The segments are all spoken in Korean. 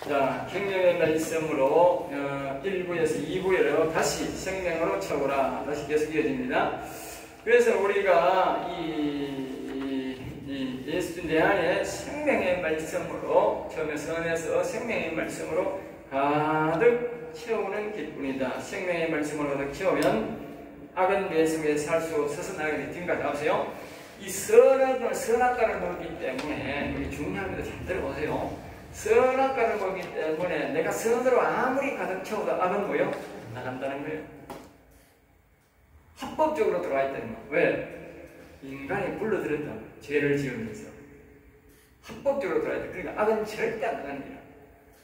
자, 생명의 말씀으로 1부에서 2부로 다시 생명으로 채우라. 다시 계속 이어집니다. 그래서 우리가 이 예수 내 안에 생명의 말씀으로 처음에 선에서 생명의 말씀으로 가득 채우는 기쁨이다. 생명의 말씀으로 가득 채우면 악은 내 속에 살 수 없어서 나에게 지금까지 나오세요. 이 선악과를 먹기 때문에 이게 중요합니다. 잘 들어보세요. 선악과를 먹기 때문에 내가 선으로 아무리 가득 채워도 악은 뭐요? 나간다는 거예요. 합법적으로 들어와 있다는 거. 왜? 인간이 불러들였다. 죄를 지으면서 합법적으로 들어와 있다. 그러니까 악은 절대 안 나가는 거야.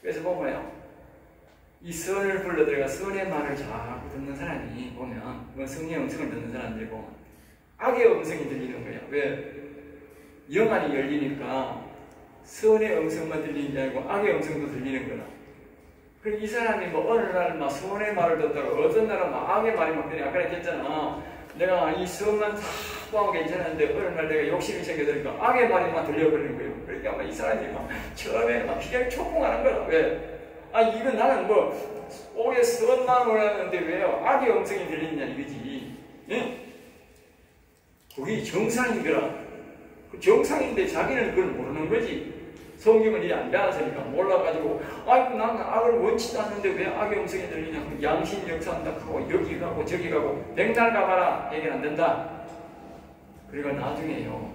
그래서 보면요, 이 선을 불러들여가 선의 말을 자꾸 듣는 사람이 보면, 성령의 음성을 듣는 사람들이 보면 악의 음성이 들리는 거야. 왜? 영안이 열리니까 선의 음성만 들리는 게 아니고 악의 음성도 들리는 거다. 그럼 이 사람이 뭐 어느 날 막 선의 말을 듣다가 어떤 날은 막 악의 말이 막 들리니, 아까 했잖아. 내가 이 선만 다 포함하고 괜찮은데 어느 날 내가 욕심이 생겨드니까 악의 말이 막 들려버리는 거예요. 그러니까 막 이 사람이 막 처음에 막 기가 초풍하는 거야. 왜? 아, 이건 나는 뭐 오히려 선만 원하는데 왜요? 악의 음성이 들리냐 이거지. 예? 그게 정상이더라. 정상인데 자기는 그걸 모르는 거지. 성경을 이해 안 배웠으니까 몰라가지고, 아이고 나는 악을 원치도 않는데 왜 악의 음성이 들리냐. 양심 역사한다 하고 여기 가고 저기 가고 백날 가봐라. 해결 안 된다. 그러니까 나중에요,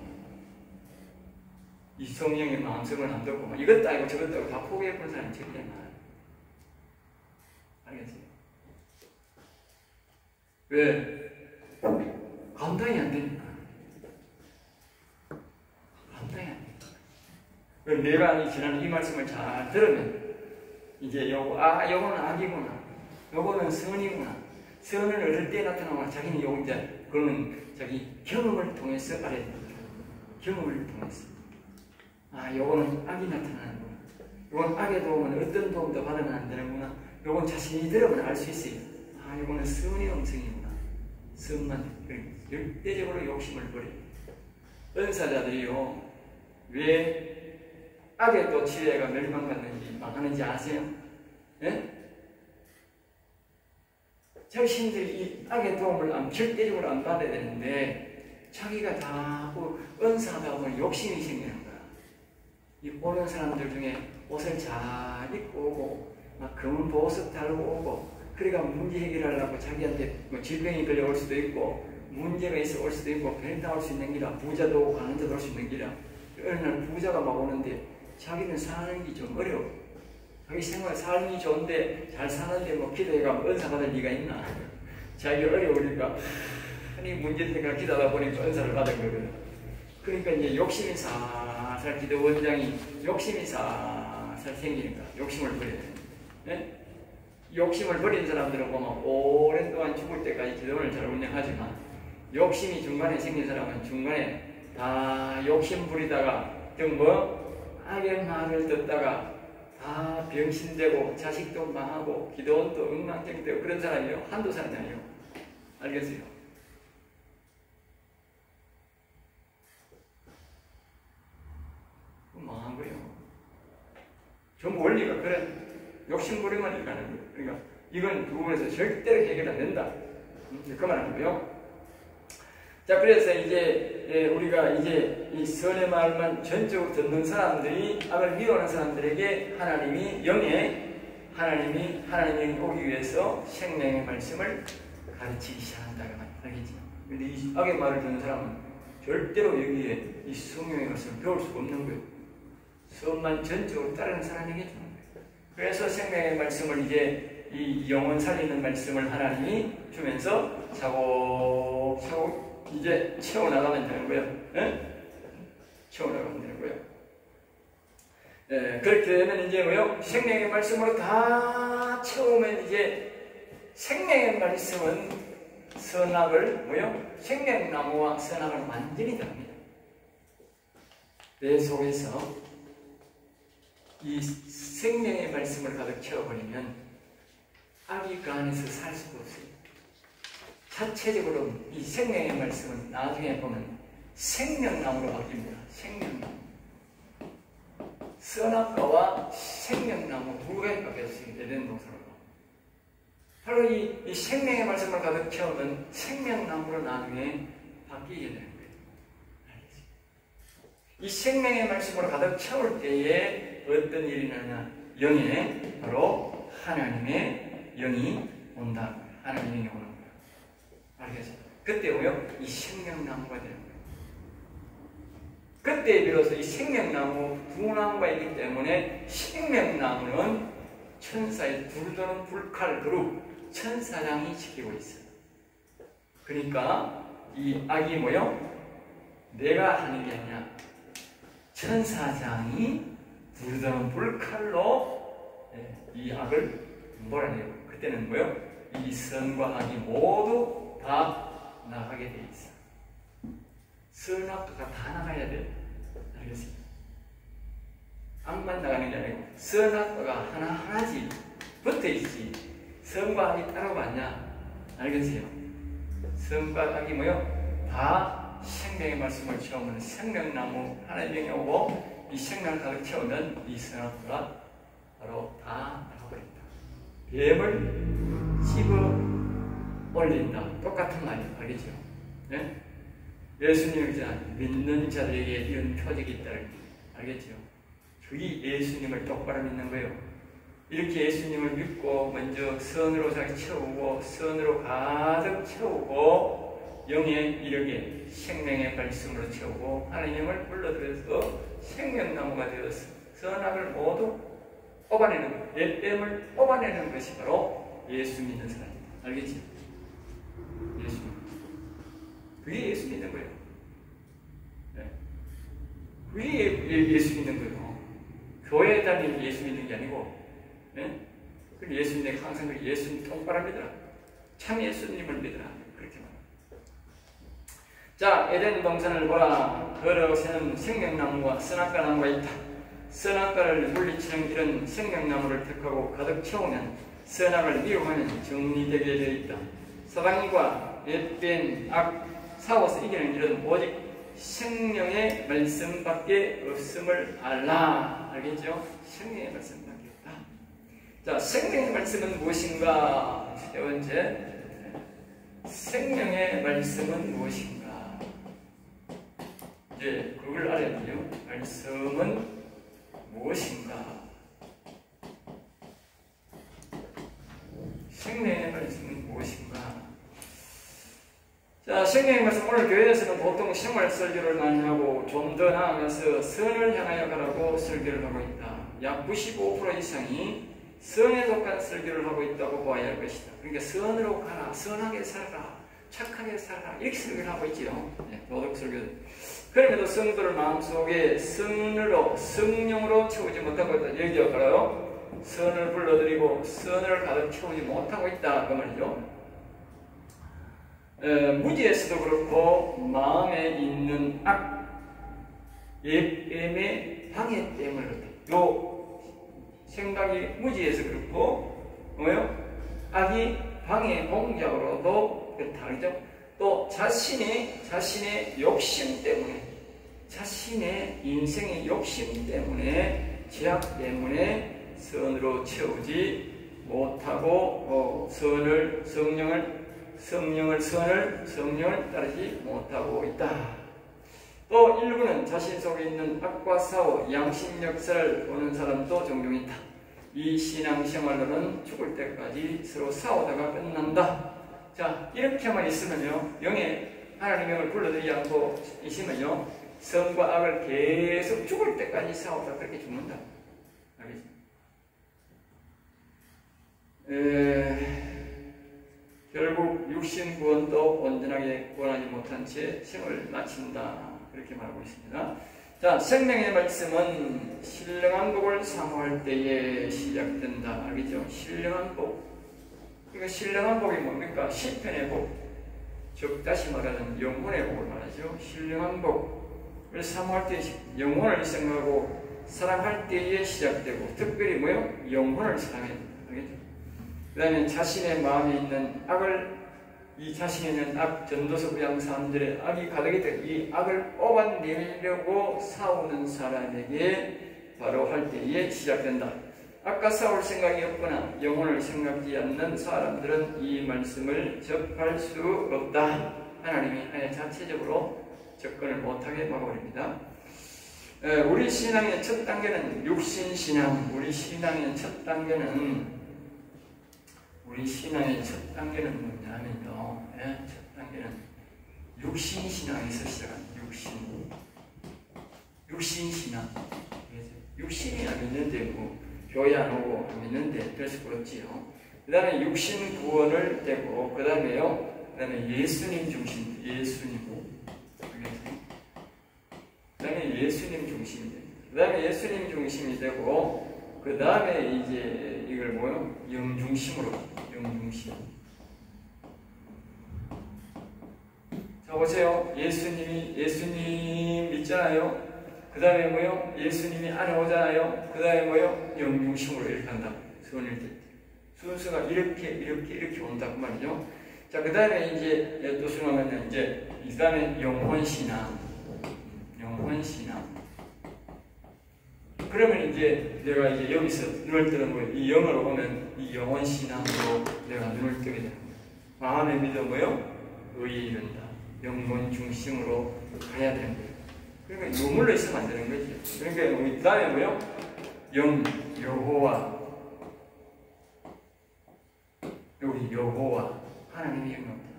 이 성령의 마음성을 안 듣고 이것도 아니고 저것도 아니고 다 포기해본 사람이 저기야. 알겠지? 왜? 감당이 안 되니까. 감당이 안 되니까. 내가 지난 이 말씀을 잘 들으면 이제 요거는 악이구나, 요거는 선이구나. 선은 어릴 때 나타나거나 자기는 요 이제 그거는 자기 경험을 통해서 알아야 됩니다. 경험을 통해서. 아, 요거는 악이 나타나는구나. 요건 악의 도움은 어떤 도움도 받으면 안 되는구나. 요건 자신이 들으면 알 수 있어요. 아, 요거는 선의 음성이구나. 선만 절대적으로 욕심을 버려요. 은사자들이요, 왜 악의 또 지혜가 멸망받는지 망하는지 아세요? 예? 자신들이 이 악의 도움을 절대적으로 안 받아야 되는데 자기가 다 은사하다 보면 욕심이 생기는 거야. 이 오는 사람들 중에 옷을 잘 입고 오고 막 금은 보석 달고 오고, 그러니까 문제 해결하려고 자기한테 뭐 질병이 걸려올 수도 있고 문제가 있어 올 수도 있고 변다 올 수 있는 기라, 부자도 오고 가는 자도 올 수 있는 기라. 어느 날 부자가 막 오는데 자기는 사는 게 좀 어려워. 자기 생활 삶이 좋은데 잘 사는데 뭐 기도해가면 은사 받을 리가 있나. 자기 어려우니까 아니 문제 생각 기도하다 보니까 은사를 받은 거거든. 그러니까 이제 욕심이 살살, 기도 원장이 욕심이 살살 생기는 거야. 욕심을 버려야 돼. 네? 욕심을 버린 사람들은 보면 오랫동안 죽을 때까지 기도를 잘 운영하지만, 욕심이 중간에 생긴 사람은 중간에 다 욕심 부리다가 악의 말을 듣다가 다 병신되고 자식도 망하고 기도원도 엉망진창되고 그런 사람이요. 한두 사람이 아니에요. 알겠어요? 망한 거예요. 전부 원리가 그래. 욕심 부리면 이렇게 하는 거예요. 그러니까 이건 부분에서 절대로 해결 안 된다. 그만하는 거예요. 자, 그래서 이제 우리가 이제 이 선의 말만 전적으로 듣는 사람들이, 악을 미워하는 사람들에게 하나님이 오기 위해서 생명의 말씀을 가르치기 시작한다고 말이죠. 근데 이 악의 말을 듣는 사람은 절대로 여기에 이 성령의 말씀을 배울 수가 없는 거예요. 선만 전적으로 따르는 사람에게 주는 거예요. 그래서 생명의 말씀을 이제 이 영혼 살리는 말씀을 하나님이 주면서 차곡차곡 이제 채워나가면 되는 거예요. 예? 채워나가면 되는 거예요. 예, 그렇게 되면 이제 뭐요? 생명의 말씀으로 다 채우면 이제 생명의 말씀은 선악을 뭐요? 생명나무와 선악을 완전히 다릅니다. 내 속에서 이 생명의 말씀을 가득 채워버리면 악이 그 안에서 살 수가 없어요. 자체적으로 이 생명의 말씀은 나중에 보면 생명나무로 바뀝니다. 선악과와 생명나무 두 가지밖에 쓰게 되는 동사로 바로 이 생명의 말씀을 가득 채우면 생명나무로 나중에 바뀌게 되는 거예요. 이 생명의 말씀으로 가득 채울 때에 어떤 일이 나냐? 영에 바로 하나님의 영이 온다. 하나님의 영이 오는 거예요. 알겠어요? 그때 뭐요? 이 생명나무가 되는 거예요. 그때 비로소 이 생명나무 두 나무가 있기 때문에 생명나무는 천사의 불도는 불칼 그룹 천사장이 지키고 있어요. 그러니까 이 악이 뭐요? 내가 하는 게 아니라 천사장이 불도는 불칼로 이 악을 몰아내고 그때는 뭐요? 이 선과 악이 모두 다 나가게 돼 있어. 선악과가 다 나가야 돼. 알겠습니까? 악만 나가는 게 아니고 선악과가 하나하나씩 붙어있지. 선과 악이 따로 맞냐? 알겠어요? 선과 악이 뭐요? 다 생명의 말씀을 채우면 생명나무 하나님의 영이 오고 이 생명을 가득 채우면 이 선악과가 바로 다 나가버린다. 뱀을 씹어 올린다. 똑같은 말이에요. 알겠죠? 네? 예수님을 믿는 자들에게 이런 표적이 있다는 거 알겠죠? 그게 예수님을 똑바로 믿는 거예요. 이렇게 예수님을 믿고 먼저 선으로 자기 채우고 선으로 가득 채우고 영에 이르게 생명의 말씀으로 채우고 하나님을 불러들여서 생명나무가 되어서 선악을 모두 뽑아내는 것, 뱀을 뽑아내는 것이 바로 예수 믿는 사람입니다. 알겠죠? 예수. 그게 예수 믿는 거예요. 네. 그게 예수 믿는 거예요. 교회에 다니는 예수 믿는 게 아니고, 네? 그 예수 믿는 게 항상 예수님 똑바로 믿어라. 참 예수님을 믿어라. 그렇게 말합니다. 자, 에덴 동산을 보라. 걸어서는 생명나무와 선악과 나무가 있다. 선악과를 물리치는 이런 생명나무를 택하고 가득 채우면 선악을 미워하면 정리되게 되어 있다. 사방과 옅뺀 악 싸워서 이기는 일은 오직 생명의 말씀밖에 없음을 알라. 알겠죠? 생명의 말씀밖에 없다. 자, 생명의 말씀은 무엇인가? 세 번째, 생명의 말씀은 무엇인가? 이제 그걸 알아야 돼요. 말씀은 무엇인가? 생명의 말씀은 무엇인가? 자, 생명의 말씀 오늘 교회에서는 보통 생활 설교를 많이 하고 좀 더 나아가서 선을 향하여 가라고 설교를 하고 있다. 약 95% 이상이 선에 속한 설교를 하고 있다고 봐야 할 것이다. 그러니까 선으로 가라, 선하게 살아라, 착하게 살아라 이렇게 설교를 하고 있지요. 네, 도덕 설교들. 그럼에도 성도를 마음속에 선으로 성령으로 채우지 못하고 있다. 여기가 바로 선을 불러들이고 선을 가득 채우지 못하고 있다 그 말이죠. 무지에서도 그렇고 마음에 있는 악, 옅뱀의 방해 때문에 그렇다. 요 생각이 무지에서 그렇고 뭐요? 악이 방해 공작으로도 그렇다. 그렇죠? 또 자신의 욕심 때문에 자신의 인생의 욕심 때문에 죄악 때문에 선으로 채우지 못하고 성령을 따르지 못하고 있다. 또 일부는 자신 속에 있는 악과 싸워 양심 역사를 보는 사람도 종종 있다. 이 신앙생활로는 죽을 때까지 서로 싸우다가 끝난다. 자, 이렇게만 있으면요, 영에 하나님의 영을 불러들이지 않고 있으면요, 선과 악을 계속 죽을 때까지 싸우다 그렇게 죽는다. 알겠죠? 결국 육신 구원도 온전하게 구원하지 못한 채 생을 마친다. 그렇게 말하고 있습니다. 자, 생명의 말씀은 신령한 복을 사모할 때에 시작된다. 알겠죠? 신령한 복. 그러니까 신령한 복이 뭡니까? 시편의 복. 즉 다시 말하는 영혼의 복을 말하죠. 신령한 복을 사모할 때 영혼을 생각하고 사랑할 때에 시작되고 특별히 뭐요? 영혼을 사랑해야 된다. 알겠죠? 그 다음에 자신의 마음에 있는 악을 이 자신에 있는 악, 전도서 부양 3절에 악이 가득히 이 악을 뽑아내려고 싸우는 사람에게 바로 할 때에 시작된다. 아까 싸울 생각이 없거나 영혼을 생각지 않는 사람들은 이 말씀을 접할 수 없다. 하나님이 아예 자체적으로 접근을 못하게 막아버립니다. 우리 신앙의 첫 단계는 육신신앙. 우리 신앙의 첫 단계는 뭐냐면요. 첫 단계는 육신신앙에서 시작합니다. 육신신앙. 육신이 안 믿는데 뭐 교회 안 오고 안 믿는데 그래서 그렇지요. 그 다음에 육신 구원을 떼고 그 다음에 예수님 중심. 그 다음에 예수님 중심이 되고 그 다음에 이제 이걸 뭐요? 영중심으로. 자 보세요. 예수님 믿잖아요. 그 다음에 뭐요? 예수님이 안에 오잖아요. 그 다음에 뭐요? 영중심으로 이렇게 한다. 순서가 이렇게 온다 그 말이죠. 자, 그 다음에 이제 또 수능하면 이제 그 다음에 영혼신앙. 그러면 이제 내가 이제 여기서 눈을 뜨는 거예요. 이 영어로 보면 이 영혼신앙으로 내가 눈을 뜨게 됩니다. 마음의 믿음이요? 의에 이른다. 영혼 중심으로 가야 되는 거예요. 그러니까 유물로 있으면 안 되는 거지. 그러니까 그 다음에 뭐요? 여호와 하나님의 영입니다.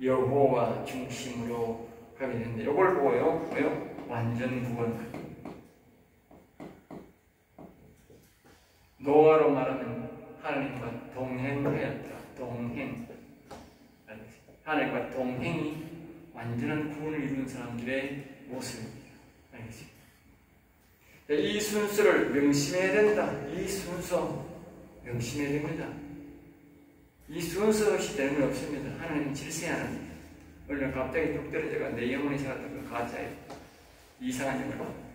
여호와 중심으로 가게 되는데 이걸 보고요. 뭐요? 완전 구원. 노아로 말하면 하나님과 동행하였다. 하나님과 동행이 완전한 구원을 이루는 사람들의 모습입니다. 알겠습니다. 이 순서를 명심해야 된다. 이 순서 명심해야 됩니다. 이 순서 없이 되는 건 없습니다. 하나님은 질서의 하나님. 오늘 갑자기 뚝 떨어져가 내 영혼이 생각했던 건 가짜예요. 이상한 영혼.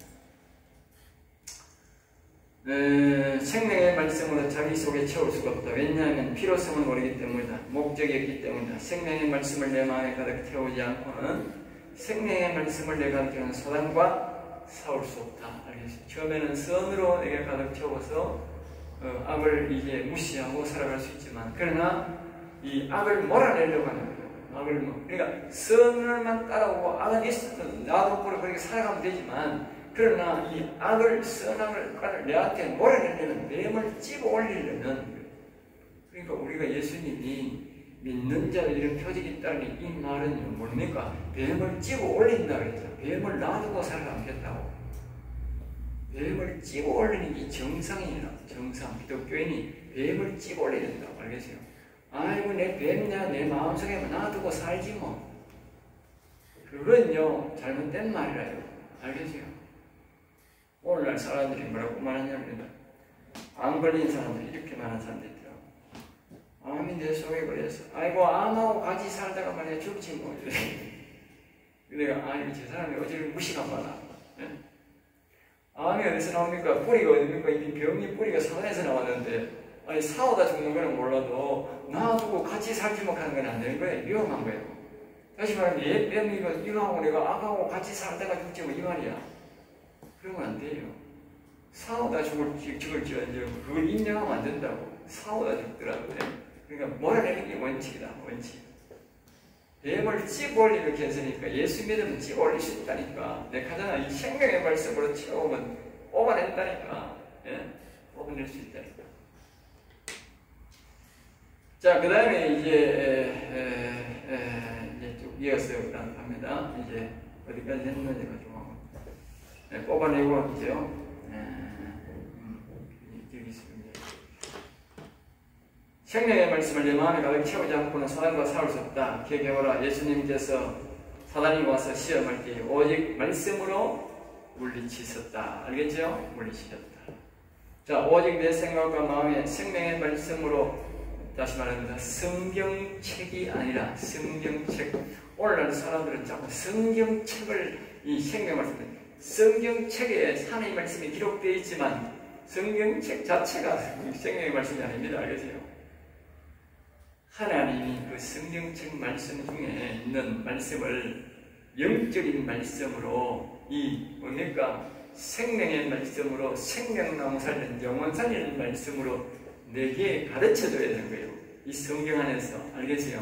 생명의 말씀으로 자기 속에 채울 수가 없다. 왜냐하면 필요성을 모르기 때문이다. 목적이 없기 때문이다. 생명의 말씀을 내 마음에 가득 태우지 않고는 생명의 말씀을 내가 가득 태우는 사단과 싸울 수 없다. 알겠습니다. 처음에는 선으로 내가 가득 채워서 악을 이제 무시하고 살아갈 수 있지만, 그러나 이 악을 몰아내려고 하는 거예요. 그러니까 선을만 따라오고 악은 있어도 나도 모르고 그렇게 살아가면 되지만, 그러나 이 악을, 선악을 내한테 몰아내려면, 뱀을 찝어 올리려면, 그러니까 우리가 예수님이 믿는 자들 이런 표적이 있다니 이 말은 뭡니까? 뱀을 찝어 올린다 그랬죠. 뱀을 놔두고 살아가겠다고. 뱀을 찝어 올리는 게 정상이라. 정상. 기독교인이 뱀을 찝어 올려야 된다고. 알겠어요? 아이고 내 뱀냐 내 마음속에 놔두고 살지 뭐. 그건요 잘못된 말이라요. 알겠어요? 오늘날 사람들이 뭐라고 말하냐면 암 걸린 사람들이 이렇게 말하는 사람들이 있더라고. 암이 내 속에 걸려서 아이고 암하고 같이 살다가 말이야 죽지 뭐. 내가 아니 저 사람이 어디를 무시가 많아. 네? 암이 어디서 나옵니까? 뿌리가 어디입니까? 이 병이 뿌리가 산에서 나왔는데, 아니 싸우다 죽는 거는 몰라도 놔두고 같이 살지 못하는 건 안 되는 거예요. 위험한 거예요. 다시 말하면 얘 병이 이거하고 내가 악하고 같이 살다가 죽지 뭐 이 말이야. 그러면 안 돼요. 싸우다 죽을지언정 그걸 인정하면 안 된다고. 싸우다 죽더라고요. 그러니까 몰아내는 게 원칙이다. 원칙. 뱀을 찝어올리는 견성이니까 예수 믿으면 찝어올릴 수 있다니까. 내가 하잖아. 이 생명의 말씀으로 채우면 뽑아낸다니까. 예? 뽑아낼 수 있다니까. 자, 그 다음에 이제 쭉 이어서 합니다. 이제 어디까지 했는지가 좀 뽑아내고 있죠. 여기 있습니다. 생명의 말씀을 내 마음에 가득 채우지 않고는 사단과 싸울 수 없다. 기억해보라. 예수님께서 사단이 와서 시험할 때 오직 말씀으로 물리치셨다. 알겠죠? 물리치셨다. 자, 오직 내 생각과 마음에 생명의 말씀으로, 다시 말합니다. 성경책이 아니라 성경책. 오늘날 사람들은 자꾸 성경책을, 이 생명의 말씀, 성경책에 하나님의 말씀이 기록되어 있지만 성경책 자체가 생명의 말씀이 아닙니다. 알겠어요? 하나님이 그 성경책 말씀 중에 있는 말씀을 영적인 말씀으로 이 뭡니까? 생명의 말씀으로 생명나무 살리는 영혼 살리는 말씀으로 내게 가르쳐줘야 되는 거예요. 이 성경 안에서 알겠어요?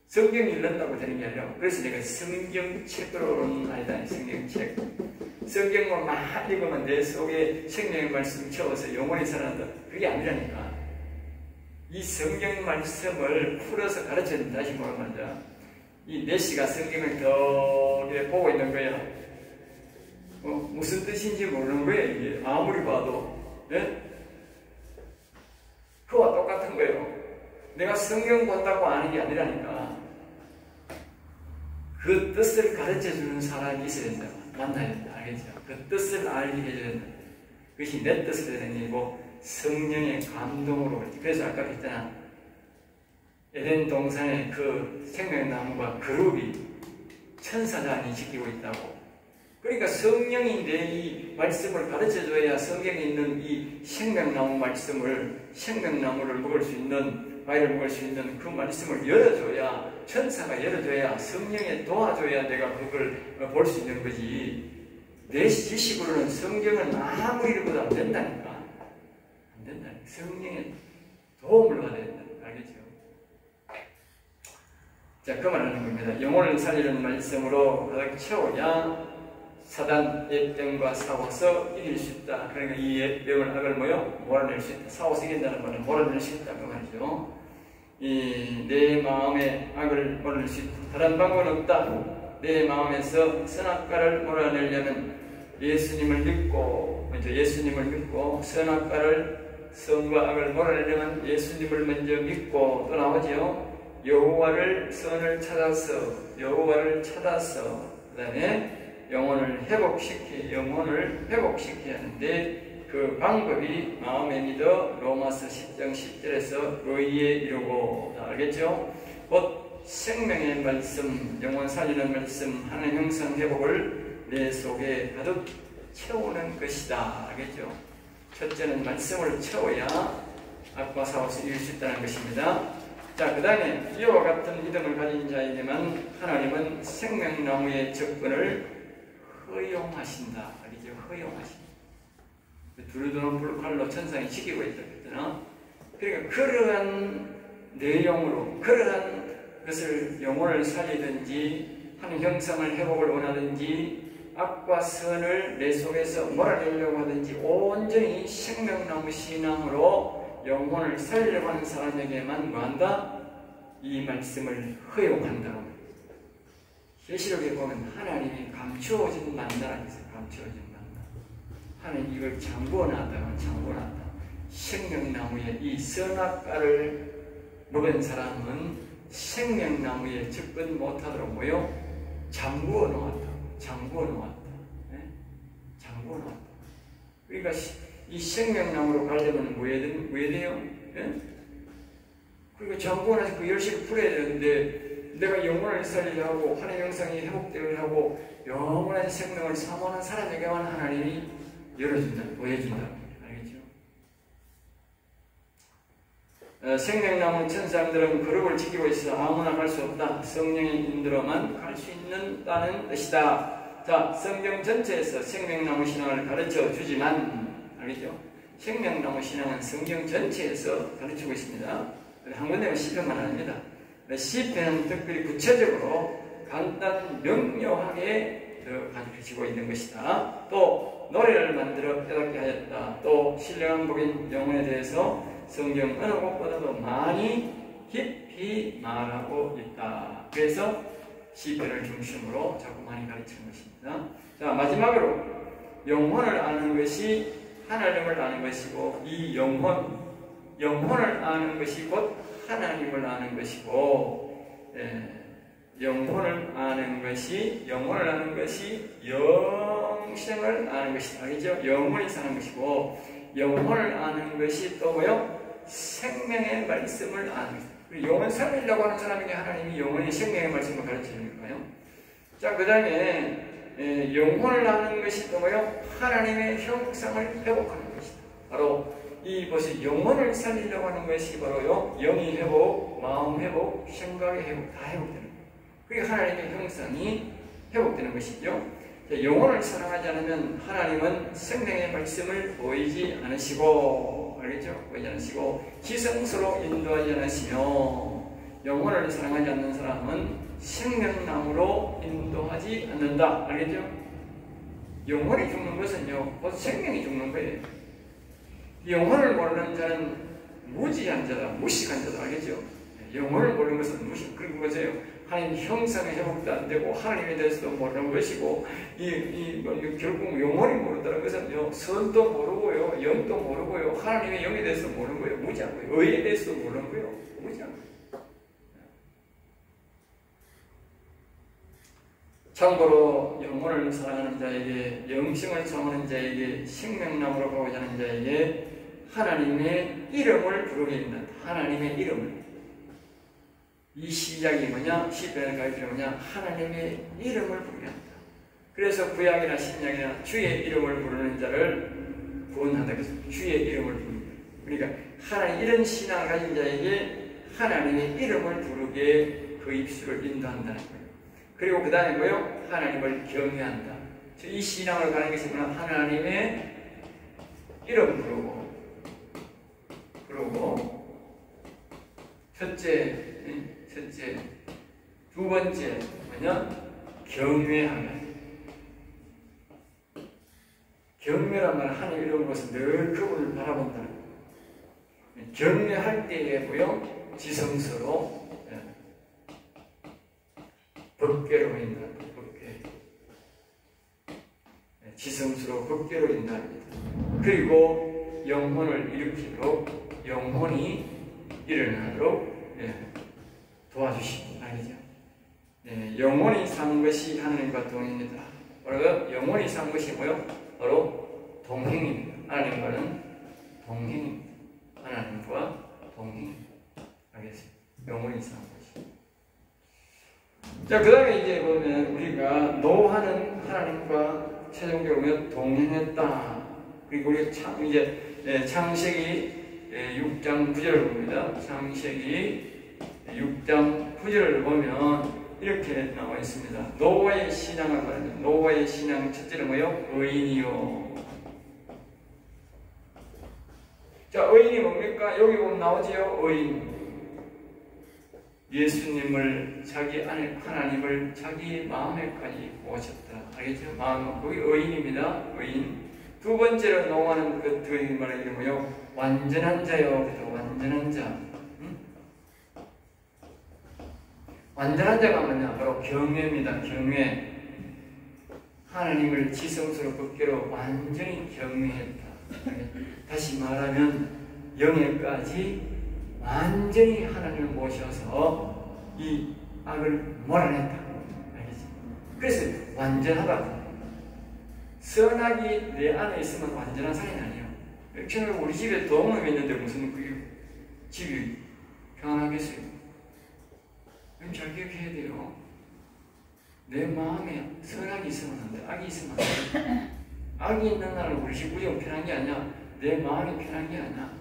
성경이 읽는다고 되는 게 아니라 그래서 내가 성경책으로는 아니다. 성경책 성경만 막 읽으면 내 속에 생명의 말씀이 채워서 영혼이 살아난다. 그게 아니라니까. 이 성경 말씀을 풀어서 가르쳐준다. 다시 말하면 이 내시가 성경을 더 보고 있는 거야. 무슨 뜻인지 모르는 거예요. 이게 아무리 봐도. 예? 그와 똑같은 거예요. 내가 성경 본다고 아는 게 아니라니까. 그 뜻을 가르쳐주는 사람이 있어야 된다. 만나야 된다. 알겠죠? 그 뜻을 알게 해줘야 된다. 그것이 내 뜻을 되는 게 아니고 성령의 감동으로. 그래서 아까 했잖아. 에덴 동산의 그 생명나무가 그룹이 천사장이 지키고 있다고. 그러니까 성령이 내 이 말씀을 가르쳐줘야 성경에 있는 이 생명나무 말씀을, 생명나무를 먹을 수 있는, 과일을 먹을 수 있는 그 말씀을 열어줘야, 천사가 열어줘야, 성령에 도와줘야 내가 그걸 볼 수 있는 거지. 내 지식으로는 성경은 아무리 읽어도 안 된다니까. 안 된다니까. 성령의 도움을 받아야 된다. 알겠죠? 자, 그 말하는 겁니다. 영혼을 살리는 말씀으로 가득 채워야 사단 예병과 싸워서 이길 수 있다. 그러니까 이 예병을 악을 몰아낼 수 있다. 싸워서 이긴다는 말은 몰아낼 수 있다. 그 말이죠. 내 마음에 악을 몰아낼 수 있다. 다른 방법은 없다. 내 마음에서 선악과를 몰아내려면 예수님을 믿고, 먼저 예수님을 믿고, 선과 악을 몰아내려면 예수님을 먼저 믿고, 또 나오죠. 여호와를 선을 찾아서, 그 다음에 영혼을 회복시켜야 하는데 그 방법이 마음에 믿어 로마서 10장 10절에서 의에 이루고. 알겠죠? 곧 생명의 말씀, 영혼 살리는 말씀, 하나님 형상 회복을 내 속에 가득 채우는 것이다. 알겠죠? 첫째는 말씀을 채워야 악과 싸워서 이길 수 있다는 것입니다. 자, 그 다음에 이와 같은 믿음을 가진 자에게만 하나님은 생명나무의 접근을 허용하신다. 알겠죠? 허용하신다. 두루두루 불칼로 천상이 지키고 있다 그랬잖아. 그러니까 그러한 내용으로, 그러한 것을 영혼을 살리든지 하는 형상을 회복을 원하든지 악과 선을 내 속에서 몰아내려고 하든지 온전히 생명나무 신앙으로 영혼을 살리려고 하는 사람에게만 뭐한다? 이 말씀을 허용한다. 계시록에 보면 하나님이 감추어진 만나라고 했어요. 감추어진 만나. 하나님 이걸 장구어놨다. 생명나무에 이 선악과를 먹은 사람은 생명나무에 접근 못하도록 잠구어 놓았다. 네? 잠구어 놓았다. 그러니까 이 생명나무로 가려면 왜 돼요? 네? 그리고 잠구어 놔서 그 열쇠를 풀어야 되는데 내가 영혼을 살리려고 하나님 형상이 회복되게 하고 영원한 생명을 사모하는 사람에게만 하나님이 열어준다, 보여준다. 알겠죠? 생명나무 천사들은 그룹을 지키고 있어 아무나 갈 수 없다. 성령의 인도로만 갈 수 있는다는 뜻이다. 자, 성경 전체에서 생명나무 신앙을 가르쳐 주지만, 알겠죠? 생명나무 신앙은 성경 전체에서 가르치고 있습니다. 한 군데만 시편만 아닙니다. 시편은 특별히 구체적으로 간단 명료하게 가르치고 있는 것이다. 또 노래를 만들어 깨닫게 하였다. 또 신령한 복인 영혼에 대해서 성경 어느 곳보다도 많이 깊이 말하고 있다. 그래서 시편을 중심으로 자꾸 많이 가르치는 것입니다. 자, 마지막으로 영혼을 아는 것이 하나님을 아는 것이고, 이 영혼을 아는 것이 곧 하나님을 아는 것이고, 영혼을 아는 것이 영생을 아는 것이다. 알겠죠? 영혼이 사는 것이고, 영혼을 아는 것이 또 생명의 말씀을 아는 것이다. 영혼 살리려고 하는 사람에게 하나님이 영혼의 생명의 말씀을 가르치는 거예요. 자, 그 다음에 영혼을 아는 것이 또 하나님의 형상을 회복하는 것이다. 바로 이것이 영혼을 살리려고 하는 것이 바로요, 영이 회복, 마음 회복, 생각의 회복, 다 회복되는 거예요. 그게 하나님의 형상이 회복되는 것이죠. 영혼을 사랑하지 않으면 하나님은 생명의 말씀을 보이지 않으시고, 알겠죠? 보이지 않으시고 지성소로 인도하지 않으시며, 영혼을 사랑하지 않는 사람은 생명나무로 인도하지 않는다. 알겠죠? 영혼이 죽는 것은요, 곧 생명이 죽는 거예요. 영혼을 모르는 자는 무지한 자다, 무식한 자다. 알겠죠? 영혼을 모르는 것은 무식. 그리고 보세요. 하나님 형상의 회복도 안 되고 하나님에 대해서도 모르는 것이고, 결국 영혼이 모른다는 것은요, 선도 모르고요, 영도 모르고요, 하나님의 영에 대해서 모르는 거예요. 무지한 거예요. 의에 대해서도 모르는 거예요. 무지한 거예요. 참고로 영혼을 사랑하는 자에게, 영생을 사모하는 자에게, 생명나무로 가고자 하는 자에게 하나님의 이름을 부르게 된다. 하나님의 이름을. 이 시작이 뭐냐? 시편의 가르침이 뭐냐? 하나님의 이름을 부르게 한다. 그래서 구약이나 신약이나 주의 이름을 부르는 자를 구원한다. 그래서 주의 이름을 부른다. 그러니까 하나님, 이런 신앙을 가진 자에게 하나님의 이름을 부르게 그 입술을 인도한다는 거예요. 그리고 그 다음에 뭐요? 하나님을 경외한다. 이 신앙을 가는 것이 뭐냐? 하나님의 이름 부르고, 첫째, 두 번째 뭐냐? 경외하며. 경외란 말은 하나님 이런 것을 늘 그분을 바라본다는 거예요. 경외할 때에 뭐요? 지성스러워 법궤로 인도한다. 지성스러워 법궤로 인도합니다. 그리고 영혼을 일으키도록, 영혼이 일어나도록 도와주십니다. 아니죠? 영혼이 산 것이 하나님과 동행이다. 바로 영혼이 산 것이 뭐요? 바로 동행입니다. 하나님과는 동행입니다. 하나님과 동행. 알겠어요? 영혼이 산 것이. 자, 그 다음에 이제 보면 우리가 노아는 하나님과 최종적으로 동행했다. 그리고 우리 창세기 6장 9절을 봅니다. 창세기 6장 9절을 보면 이렇게 나와 있습니다. 노아의 신앙을 말합니다. 노아의 신앙 첫째는 뭐예요? 의인이요. 자, 의인이 뭡니까? 여기 보면 나오지요. 의인. 예수님을 자기 안에, 하나님을 자기 마음에까지 모셨다. 알겠죠? 마음, 거기 의인입니다. 의인. 두 번째로 노아는 그 말하는 게 뭐요? 완전한 자요. 그래서 완전한 자. 완전한 자가 뭐냐? 바로 경외입니다. 경외. 하나님을 지성스러워 법궤로 완전히 경외했다. 다시 말하면 영예까지 완전히 하나님을 모셔서 이 악을 몰아냈다. 알겠지? 그래서 완전하다. 선악이 내 안에 있으면 완전한 사람이 아니에요. 저는 우리 집에 동물이 있는데 무슨 그게 집이 평안하겠어요? 그럼 잘 기억해야 돼요. 내 마음에 선악이 있으면 안 돼. 악이 있으면 안 돼. 악이 있는 날은 우리 집 구정 편한 게 아니야. 내 마음이 편한 게 아니야.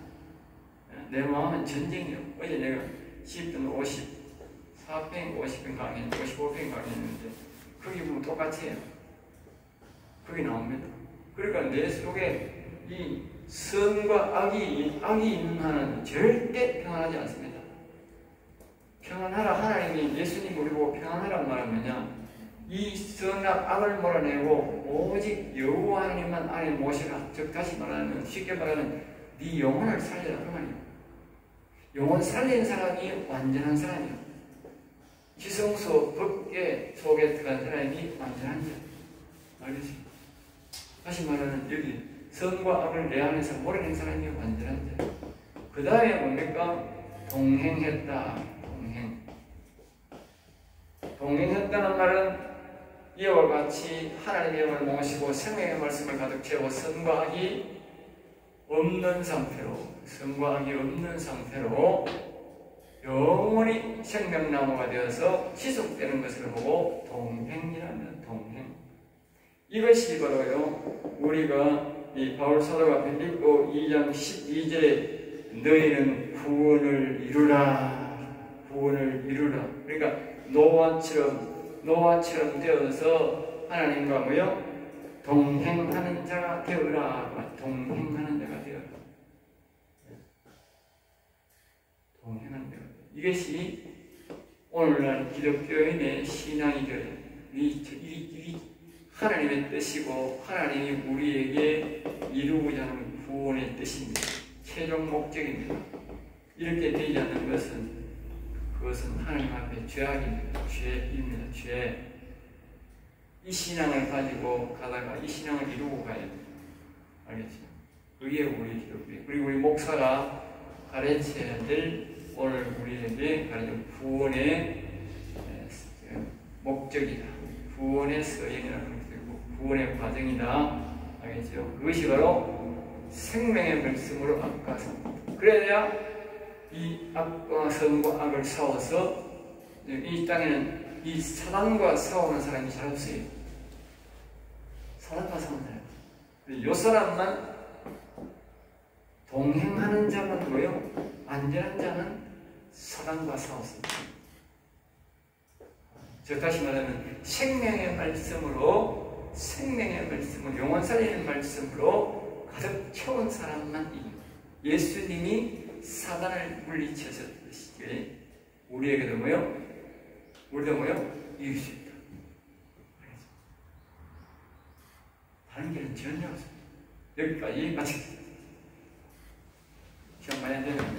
내 마음은 전쟁이요. 어제 내가 10분 54편, 50편 강의했는데, 55편 강의했는데, 거기 보면 똑같아요. 거기 나옵니다. 그러니까 내 속에 이 선과 악이 있는 한은 절대 평안하지 않습니다. 평안하라. 하나님이 예수님 우리 보고 평안하라는 말은 뭐냐? 이 선악 악을 몰아내고 오직 여호와 하나님만 안에 모시라. 즉 다시 말하면, 쉽게 말하면 네 영혼을 살려라 그 말이에요. 영혼 살린 사람이 완전한 사람이에요. 지성소 법궤 속에 들어간 사람이 완전한 자. 알겠습니까? 다시 말하면 여기 선과 악을 내 안에서 몰아낸 사람이 완전한 자. 그 다음에 뭡니까? 동행했다. 동행했다는 말은 이와 같이 하나님의 영을 모시고 생명의 말씀을 가득 채워 선과 악이 없는 상태로, 선과 악이 없는 상태로 영원히 생명나무가 되어서 지속되는 것을 보고 동행이라는 동행. 이것이 바로요, 우리가 이 바울 사도가 빌립보 2장 12절에 너희는 구원을 이루라. 구원을 이루라. 그러니까 노아처럼 되어서 하나님과 뭐요? 동행하는 자가 되어라. 동행하는 자가 되어라. 동행하는 자가 되어라. 이것이 오늘날 기독교인의 신앙이 되어야 됩니다. 이 하나님의 뜻이고 하나님이 우리에게 이루고자 하는 구원의 뜻입니다. 최종 목적입니다. 이렇게 되지 않는 것은 그것은 하나님 앞에 죄악입니다. 죄입니다. 죄. 이 신앙을 가지고 가다가 이 신앙을 이루고 가야 됩니다. 알겠죠? 그게 우리 기독교. 그리고 우리 목사가 가르쳐야 될 오늘 우리에게 가르쳐 구원의 목적이다. 구원의 서연이라는 것이고 구원의 과정이다. 알겠죠? 그것이 바로 생명의 말씀으로 악과 성. 그래야 이 악과 성과 악을 싸워서 이 땅에는 이 사단과 싸우는 사람이 잘 없어요. 사단과 싸우는 사람. 이 사람만 동행하는 자만 뭐요? 안전한 자는 사단과 싸웠습니다. 즉 다시 말하면 생명의 말씀으로 영원 살리는 말씀으로 가득 채운 사람만 이깁니다. 예수님이 사단을 물리치셨듯이 우리에게도 뭐요? 우리도 뭐요? 이길 수 있다. 다른 길은 전혀 없습니다. 여기까지 마치겠습니다. 시간 많이 안 되면